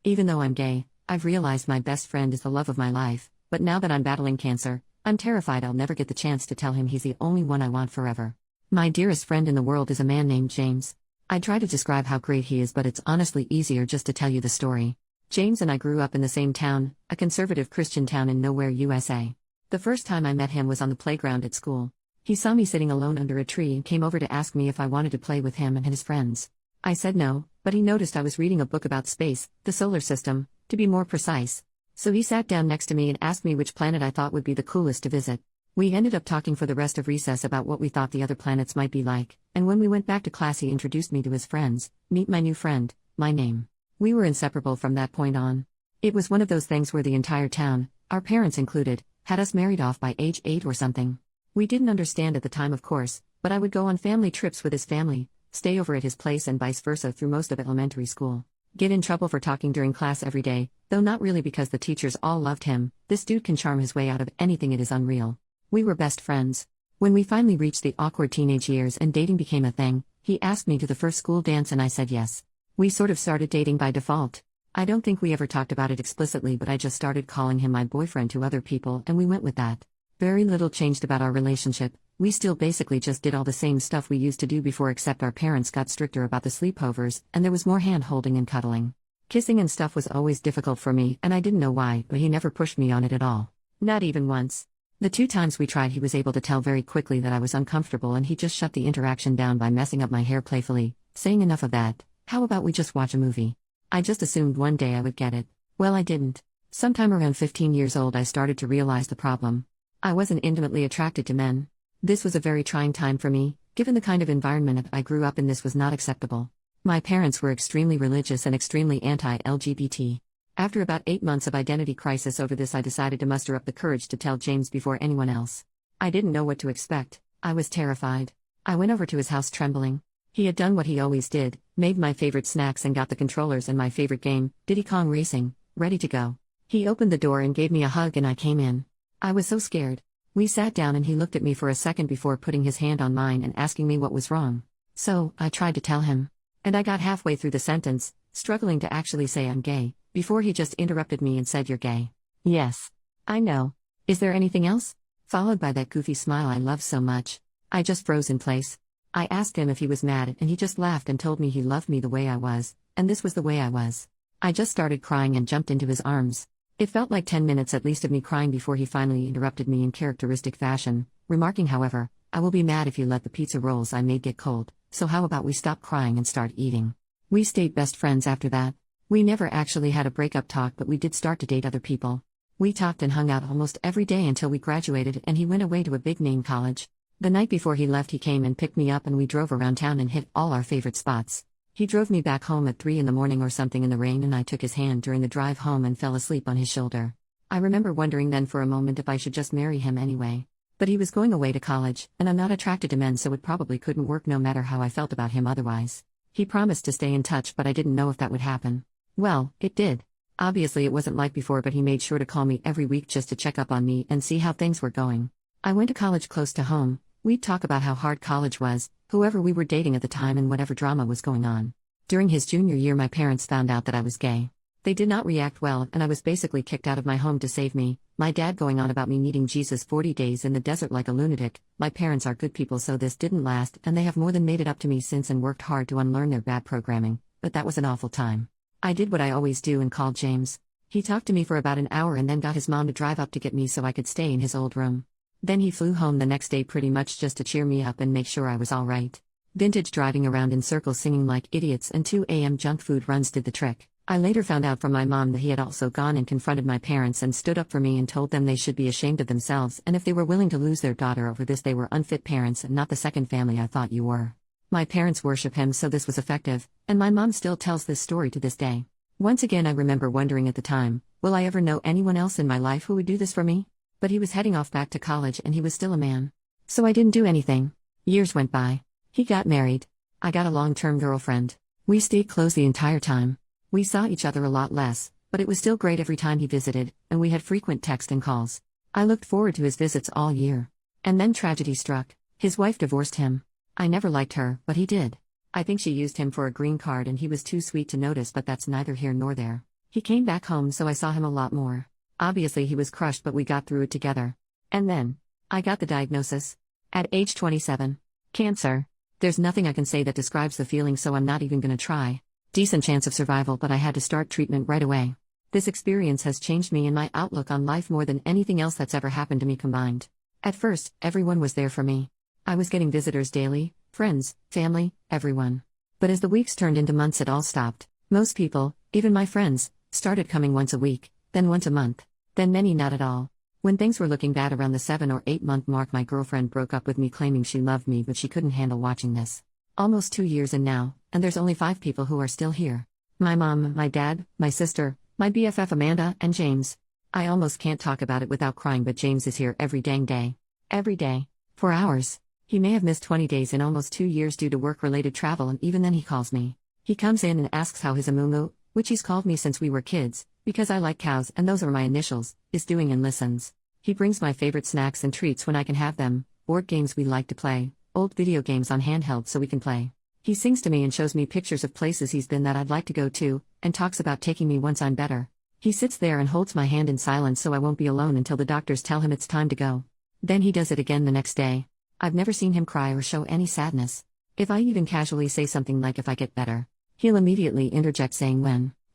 Even though I'm gay, I've realized my best friend is the love of my life, but now that I'm battling cancer, I'm terrified I'll never get the chance to tell him he's the only one I want forever. My dearest friend in the world is a man named James. I try to describe how great he is, but it's honestly easier just to tell you the story. James and I grew up in the same town, a conservative Christian town in nowhere, USA. The first time I met him was on the playground at school. He saw me sitting alone under a tree and came over to ask me if I wanted to play with him and his friends. I said no, but he noticed I was reading a book about space, the solar system, to be more precise. So he sat down next to me and asked me which planet I thought would be the coolest to visit. We ended up talking for the rest of recess about what we thought the other planets might be like, and when we went back to class he introduced me to his friends. Meet my new friend, my name. We were inseparable from that point on. It was one of those things where the entire town, our parents included, had us married off by age 8 or something. We didn't understand at the time, of course, but I would go on family trips with his family, stay over at his place and vice versa through most of elementary school. Get in trouble for talking during class every day, though not really because the teachers all loved him. This dude can charm his way out of anything, it is unreal. We were best friends. When we finally reached the awkward teenage years and dating became a thing, he asked me to the first school dance and I said yes. We sort of started dating by default. I don't think we ever talked about it explicitly, but I just started calling him my boyfriend to other people and we went with that. Very little changed about our relationship. We still basically just did all the same stuff we used to do before, except our parents got stricter about the sleepovers and there was more hand-holding and cuddling. Kissing and stuff was always difficult for me and I didn't know why, but he never pushed me on it at all. Not even once. The 2 times we tried he was able to tell very quickly that I was uncomfortable and he just shut the interaction down by messing up my hair playfully, saying enough of that, how about we just watch a movie? I just assumed one day I would get it. Well, I didn't. Sometime around 15 years old I started to realize the problem. I wasn't intimately attracted to men. This was a very trying time for me, given the kind of environment I grew up in. This was not acceptable. My parents were extremely religious and extremely anti-LGBT. After about 8 months of identity crisis over this, I decided to muster up the courage to tell James before anyone else. I didn't know what to expect. I was terrified. I went over to his house trembling. He had done what he always did, made my favorite snacks and got the controllers and my favorite game, Diddy Kong Racing, ready to go. He opened the door and gave me a hug and I came in. I was so scared. We sat down and he looked at me for a second before putting his hand on mine and asking me what was wrong. So, I tried to tell him. And I got halfway through the sentence, struggling to actually say I'm gay, before he just interrupted me and said, "You're gay." Yes. I know. Is there anything else? Followed by that goofy smile I love so much. I just froze in place. I asked him if he was mad and he just laughed and told me he loved me the way I was, and this was the way I was. I just started crying and jumped into his arms. It felt like 10 minutes at least of me crying before he finally interrupted me in characteristic fashion, remarking, however, "I will be mad if you let the pizza rolls I made get cold, so how about we stop crying and start eating?" We stayed best friends after that. We never actually had a breakup talk, but we did start to date other people. We talked and hung out almost every day until we graduated and he went away to a big-name college. The night before he left he came and picked me up and we drove around town and hit all our favorite spots. He drove me back home at 3 in the morning or something in the rain and I took his hand during the drive home and fell asleep on his shoulder. I remember wondering then for a moment if I should just marry him anyway. But he was going away to college, and I'm not attracted to men, so it probably couldn't work no matter how I felt about him otherwise. He promised to stay in touch, but I didn't know if that would happen. Well, it did. Obviously it wasn't like before, but he made sure to call me every week just to check up on me and see how things were going. I went to college close to home. We'd talk about how hard college was, whoever we were dating at the time and whatever drama was going on. During his junior year my parents found out that I was gay. They did not react well and I was basically kicked out of my home to save me, my dad going on about me needing Jesus 40 days in the desert like a lunatic. My parents are good people, so this didn't last and they have more than made it up to me since and worked hard to unlearn their bad programming, but that was an awful time. I did what I always do and called James. He talked to me for about an hour and then got his mom to drive up to get me so I could stay in his old room. Then he flew home the next day pretty much just to cheer me up and make sure I was alright. Vintage driving around in circles singing like idiots and 2 a.m. junk food runs did the trick. I later found out from my mom that he had also gone and confronted my parents and stood up for me and told them they should be ashamed of themselves, and if they were willing to lose their daughter over this they were unfit parents and not the second family I thought you were. My parents worship him, so this was effective, and my mom still tells this story to this day. Once again I remember wondering at the time, will I ever know anyone else in my life who would do this for me? But he was heading off back to college and he was still a man. So I didn't do anything. Years went by. He got married. I got a long-term girlfriend. We stayed close the entire time. We saw each other a lot less, but it was still great every time he visited, and we had frequent text and calls. I looked forward to his visits all year. And then tragedy struck. His wife divorced him. I never liked her, but he did. I think she used him for a green card and he was too sweet to notice, but that's neither here nor there. He came back home, so I saw him a lot more. Obviously, he was crushed, but we got through it together. And then, I got the diagnosis. At age 27. Cancer. There's nothing I can say that describes the feeling, so I'm not even gonna try. Decent chance of survival, but I had to start treatment right away. This experience has changed me and my outlook on life more than anything else that's ever happened to me combined. At first, everyone was there for me. I was getting visitors daily, friends, family, everyone. But as the weeks turned into months, it all stopped. Most people, even my friends, started coming once a week, then once a month, then many not at all. When things were looking bad around the 7 or 8 month mark, my girlfriend broke up with me claiming she loved me, but she couldn't handle watching this. Almost 2 years in now, and there's only 5 people who are still here. My mom, my dad, my sister, my BFF Amanda, and James. I almost can't talk about it without crying, but James is here every dang day. Every day. For hours. He may have missed 20 days in almost 2 years due to work-related travel, and even then he calls me. He comes in and asks how his Amumu, which he's called me since we were kids, because I like cows and those are my initials, is doing, and listens. He brings my favorite snacks and treats when I can have them, board games we like to play, old video games on handheld so we can play. He sings to me and shows me pictures of places he's been that I'd like to go to, and talks about taking me once I'm better. He sits there and holds my hand in silence so I won't be alone until the doctors tell him it's time to go. Then he does it again the next day. I've never seen him cry or show any sadness. If I even casually say something like if I get better, he'll immediately interject saying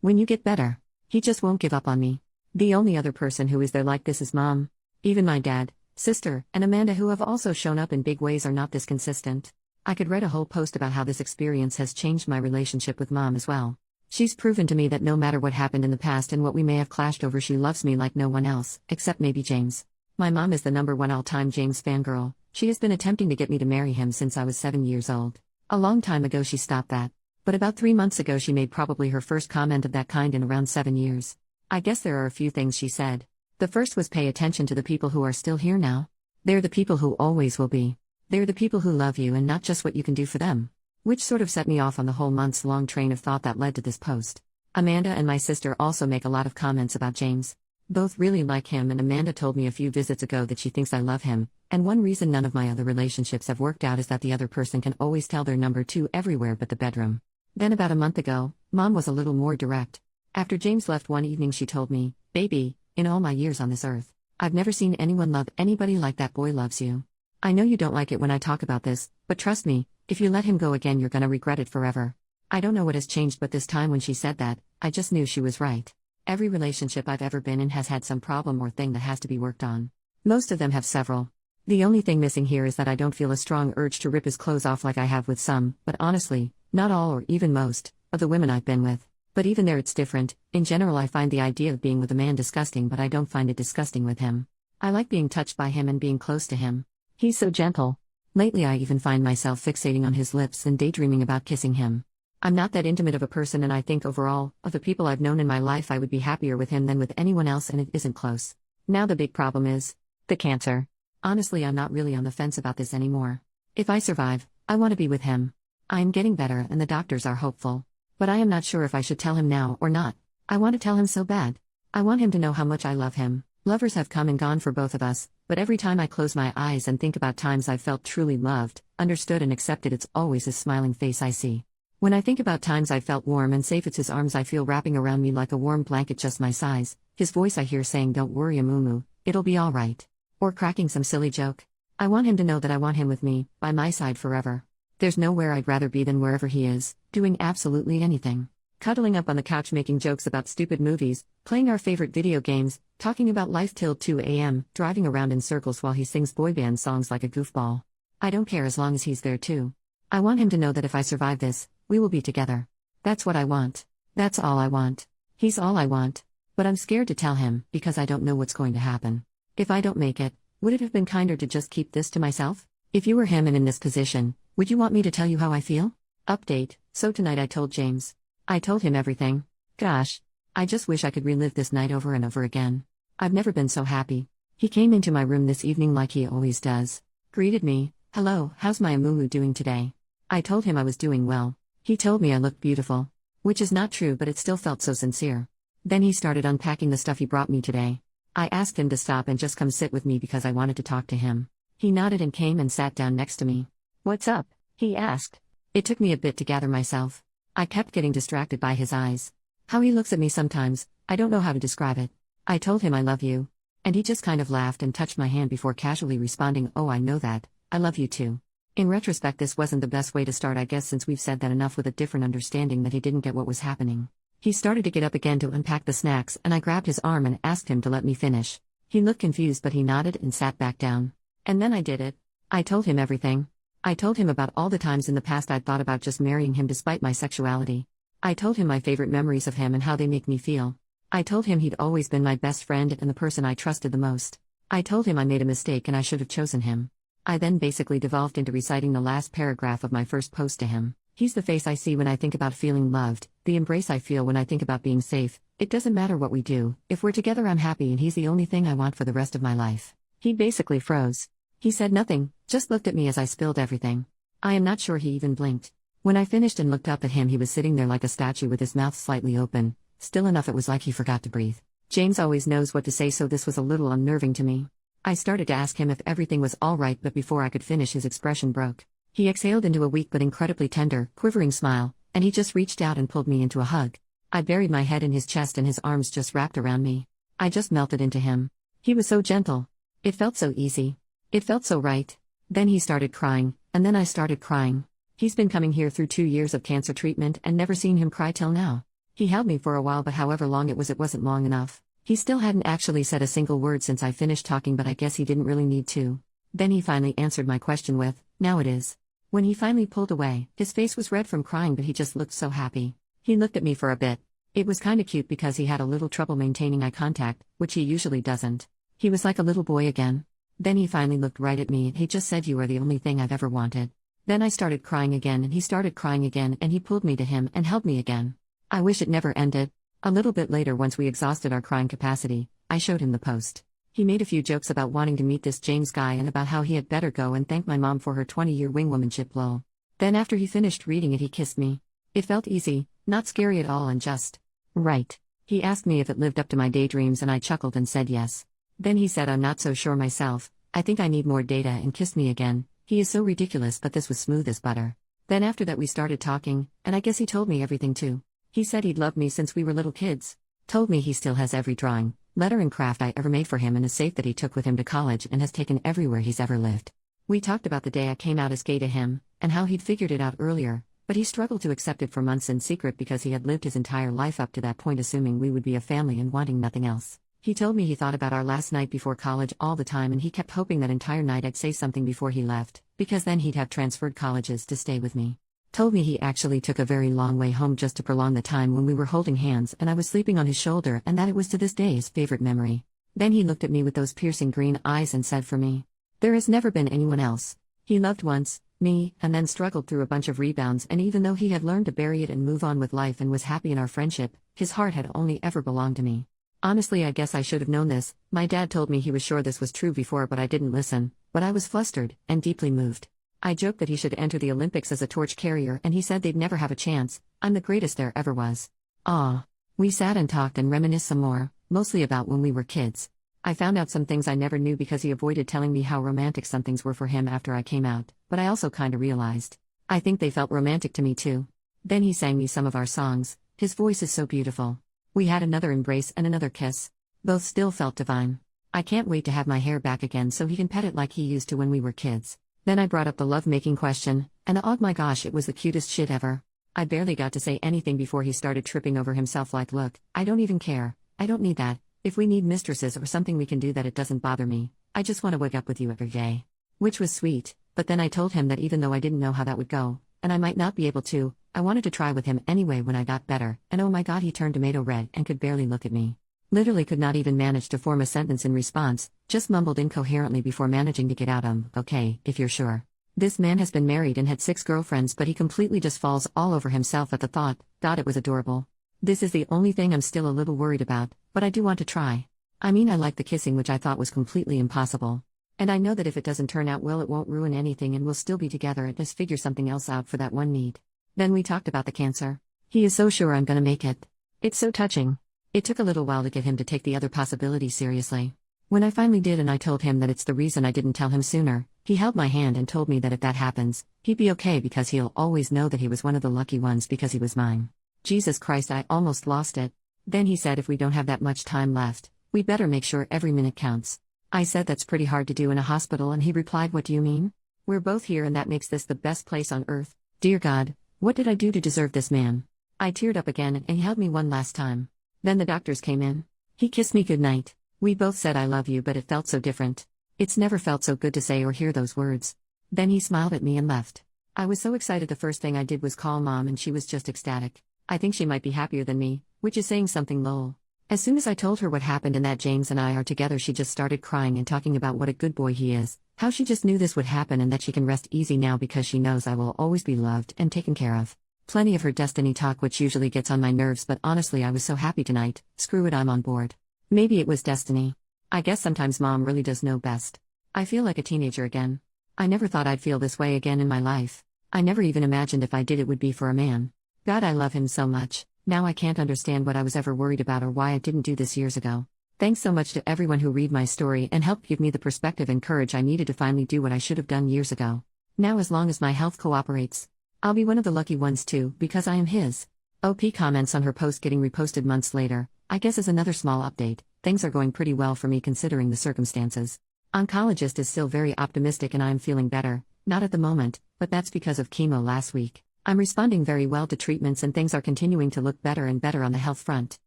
when you get better. He just won't give up on me. The only other person who is there like this is Mom. Even my dad, sister, and Amanda, who have also shown up in big ways, are not this consistent. I could write a whole post about how this experience has changed my relationship with Mom as well. She's proven to me that no matter what happened in the past and what we may have clashed over, she loves me like no one else, except maybe James. My mom is the #1 all-time James fangirl. She has been attempting to get me to marry him since I was 7 years old. A long time ago she stopped that. But about 3 months ago she made probably her first comment of that kind in around 7 years. I guess there are a few things she said. The first was pay attention to the people who are still here now. They're the people who always will be. They're the people who love you and not just what you can do for them. Which sort of set me off on the whole months-long train of thought that led to this post. Amanda and my sister also make a lot of comments about James. Both really like him, and Amanda told me a few visits ago that she thinks I love him, and one reason none of my other relationships have worked out is that the other person can always tell they're #2 everywhere but the bedroom. Then about a month ago, Mom was a little more direct. After James left one evening she told me, "Baby, in all my years on this earth, I've never seen anyone love anybody like that boy loves you. I know you don't like it when I talk about this, but trust me, if you let him go again you're gonna regret it forever." I don't know what has changed, but this time when she said that, I just knew she was right. Every relationship I've ever been in has had some problem or thing that has to be worked on. Most of them have several. The only thing missing here is that I don't feel a strong urge to rip his clothes off like I have with some, but honestly, not all or even most, of the women I've been with. But even there it's different. In general I find the idea of being with a man disgusting, but I don't find it disgusting with him. I like being touched by him and being close to him. He's so gentle. Lately I even find myself fixating on his lips and daydreaming about kissing him. I'm not that intimate of a person, and I think overall, of the people I've known in my life, I would be happier with him than with anyone else, and it isn't close. Now the big problem is the cancer. Honestly, I'm not really on the fence about this anymore. If I survive, I want to be with him. I am getting better and the doctors are hopeful. But I am not sure if I should tell him now or not. I want to tell him so bad. I want him to know how much I love him. Lovers have come and gone for both of us, but every time I close my eyes and think about times I felt truly loved, understood and accepted, it's always his smiling face I see. When I think about times I felt warm and safe, it's his arms I feel wrapping around me like a warm blanket just my size, his voice I hear saying, "Don't worry Amumu, it'll be alright." Or cracking some silly joke. I want him to know that I want him with me, by my side forever. There's nowhere I'd rather be than wherever he is, doing absolutely anything. Cuddling up on the couch making jokes about stupid movies, playing our favorite video games, talking about life till 2 a.m., driving around in circles while he sings boy band songs like a goofball. I don't care as long as he's there too. I want him to know that if I survive this, we will be together. That's what I want. That's all I want. He's all I want. But I'm scared to tell him, because I don't know what's going to happen. If I don't make it, would it have been kinder to just keep this to myself? If you were him and in this position, would you want me to tell you how I feel? Update. So tonight I told James. I told him everything. Gosh. I just wish I could relive this night over and over again. I've never been so happy. He came into my room this evening like he always does. Greeted me. "Hello, how's my Amumu doing today?" I told him I was doing well. He told me I looked beautiful. Which is not true, but it still felt so sincere. Then he started unpacking the stuff he brought me today. I asked him to stop and just come sit with me because I wanted to talk to him. He nodded and came and sat down next to me. "What's up?" he asked. It took me a bit to gather myself. I kept getting distracted by his eyes. How he looks at me sometimes, I don't know how to describe it. I told him I love you. And he just kind of laughed and touched my hand before casually responding, oh, I know that, I love you too. In retrospect, this wasn't the best way to start, I guess, since we've said that enough, with a different understanding that he didn't get what was happening. He started to get up again to unpack the snacks, and I grabbed his arm and asked him to let me finish. He looked confused, but he nodded and sat back down. And then I did it. I told him everything. I told him about all the times in the past I'd thought about just marrying him despite my sexuality. I told him my favorite memories of him and how they make me feel. I told him he'd always been my best friend and the person I trusted the most. I told him I made a mistake and I should have chosen him. I then basically devolved into reciting the last paragraph of my first post to him. He's the face I see when I think about feeling loved, the embrace I feel when I think about being safe. It doesn't matter what we do, if we're together I'm happy, and he's the only thing I want for the rest of my life. He basically froze. He said nothing, just looked at me as I spilled everything. I am not sure he even blinked. When I finished and looked up at him, he was sitting there like a statue with his mouth slightly open, still enough it was like he forgot to breathe. James always knows what to say, so this was a little unnerving to me. I started to ask him if everything was all right, but before I could finish, his expression broke. He exhaled into a weak but incredibly tender, quivering smile, and he just reached out and pulled me into a hug. I buried my head in his chest and his arms just wrapped around me. I just melted into him. He was so gentle. It felt so easy. It felt so right. Then he started crying, and then I started crying. He's been coming here through 2 years of cancer treatment and never seen him cry till now. He held me for a while, but however long it wasn't long enough. He still hadn't actually said a single word since I finished talking, but I guess he didn't really need to. Then he finally answered my question with, "Now it is." When he finally pulled away, his face was red from crying, but he just looked so happy. He looked at me for a bit. It was kinda cute because he had a little trouble maintaining eye contact, which he usually doesn't. He was like a little boy again. Then he finally looked right at me and he just said, "You are the only thing I've ever wanted." Then I started crying again and he started crying again, and he pulled me to him and held me again. I wish it never ended. A little bit later, once we exhausted our crying capacity, I showed him the post. He made a few jokes about wanting to meet this James guy and about how he had better go and thank my mom for her 20-year wingwomanship lol. Then after he finished reading it, he kissed me. It felt easy, not scary at all, and just right. He asked me if it lived up to my daydreams and I chuckled and said yes. Then he said, "I'm not so sure myself, I think I need more data," and kissed me again. He is so ridiculous, but this was smooth as butter. Then after that we started talking, and I guess he told me everything too. He said he'd loved me since we were little kids. Told me he still has every drawing, letter and craft I ever made for him in a safe that he took with him to college and has taken everywhere he's ever lived. We talked about the day I came out as gay to him, and how he'd figured it out earlier, but he struggled to accept it for months in secret because he had lived his entire life up to that point assuming we would be a family and wanting nothing else. He told me he thought about our last night before college all the time, and he kept hoping that entire night I'd say something before he left, because then he'd have transferred colleges to stay with me. Told me he actually took a very long way home just to prolong the time when we were holding hands and I was sleeping on his shoulder, and that it was to this day his favorite memory. Then he looked at me with those piercing green eyes and said, "For me, there has never been anyone else." He loved once, me, and then struggled through a bunch of rebounds, and even though he had learned to bury it and move on with life and was happy in our friendship, his heart had only ever belonged to me. Honestly, I guess I should have known this. My dad told me he was sure this was true before, but I didn't listen. But I was flustered and deeply moved. I joked that he should enter the Olympics as a torch carrier, and he said they'd never have a chance. I'm the greatest there ever was. Ah. We sat and talked and reminisced some more, mostly about when we were kids. I found out some things I never knew because he avoided telling me how romantic some things were for him after I came out, but I also kinda realized. I think they felt romantic to me too. Then he sang me some of our songs. His voice is so beautiful. We had another embrace and another kiss. Both still felt divine. I can't wait to have my hair back again so he can pet it like he used to when we were kids. Then I brought up the love-making question, and oh my gosh, it was the cutest shit ever. I barely got to say anything before he started tripping over himself like, "Look, I don't even care. I don't need that. If we need mistresses or something we can do that, it doesn't bother me. I just want to wake up with you every day." Which was sweet, but then I told him that even though I didn't know how that would go, and I might not be able to, I wanted to try with him anyway when I got better, and oh my god, he turned tomato red and could barely look at me. Literally could not even manage to form a sentence in response, just mumbled incoherently before managing to get out, "Okay, if you're sure." This man has been married and had 6 girlfriends, but he completely just falls all over himself at the thought. God, it was adorable. This is the only thing I'm still a little worried about, but I do want to try. I mean, I like the kissing, which I thought was completely impossible. And I know that if it doesn't turn out well, it won't ruin anything and we'll still be together and just figure something else out for that one need. Then we talked about the cancer. He is so sure I'm gonna make it. It's so touching. It took a little while to get him to take the other possibility seriously. When I finally did and I told him that it's the reason I didn't tell him sooner, he held my hand and told me that if that happens, he'd be okay because he'll always know that he was one of the lucky ones because he was mine. Jesus Christ, I almost lost it. Then he said if we don't have that much time left, we better make sure every minute counts. I said that's pretty hard to do in a hospital, and he replied, what do you mean? We're both here, and that makes this the best place on earth. Dear God, what did I do to deserve this man? I teared up again, and he held me one last time. Then the doctors came in. He kissed me goodnight. We both said I love you, but it felt so different. It's never felt so good to say or hear those words. Then he smiled at me and left. I was so excited, the first thing I did was call Mom, and she was just ecstatic. I think she might be happier than me, which is saying something, lol. As soon as I told her what happened and that James and I are together, she just started crying and talking about what a good boy he is, how she just knew this would happen and that she can rest easy now because she knows I will always be loved and taken care of. Plenty of her destiny talk, which usually gets on my nerves, but honestly I was so happy tonight. Screw it, I'm on board. Maybe it was destiny. I guess sometimes Mom really does know best. I feel like a teenager again. I never thought I'd feel this way again in my life. I never even imagined if I did it would be for a man. God, I love him so much. Now I can't understand what I was ever worried about or why I didn't do this years ago. Thanks so much to everyone who read my story and helped give me the perspective and courage I needed to finally do what I should have done years ago. Now as long as my health cooperates, I'll be one of the lucky ones too, because I am his. OP comments on her post getting reposted months later. I guess as another small update, things are going pretty well for me considering the circumstances. Oncologist is still very optimistic and I am feeling better, not at the moment, but that's because of chemo last week. I'm responding very well to treatments and things are continuing to look better and better on the health front.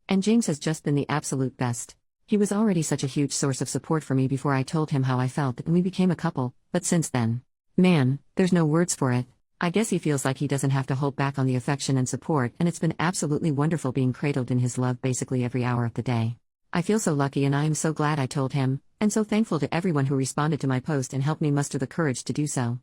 And James has just been the absolute best. He was already such a huge source of support for me before I told him how I felt and we became a couple, but since then, man, there's no words for it. I guess he feels like he doesn't have to hold back on the affection and support, and it's been absolutely wonderful being cradled in his love basically every hour of the day. I feel so lucky and I am so glad I told him, and so thankful to everyone who responded to my post and helped me muster the courage to do so.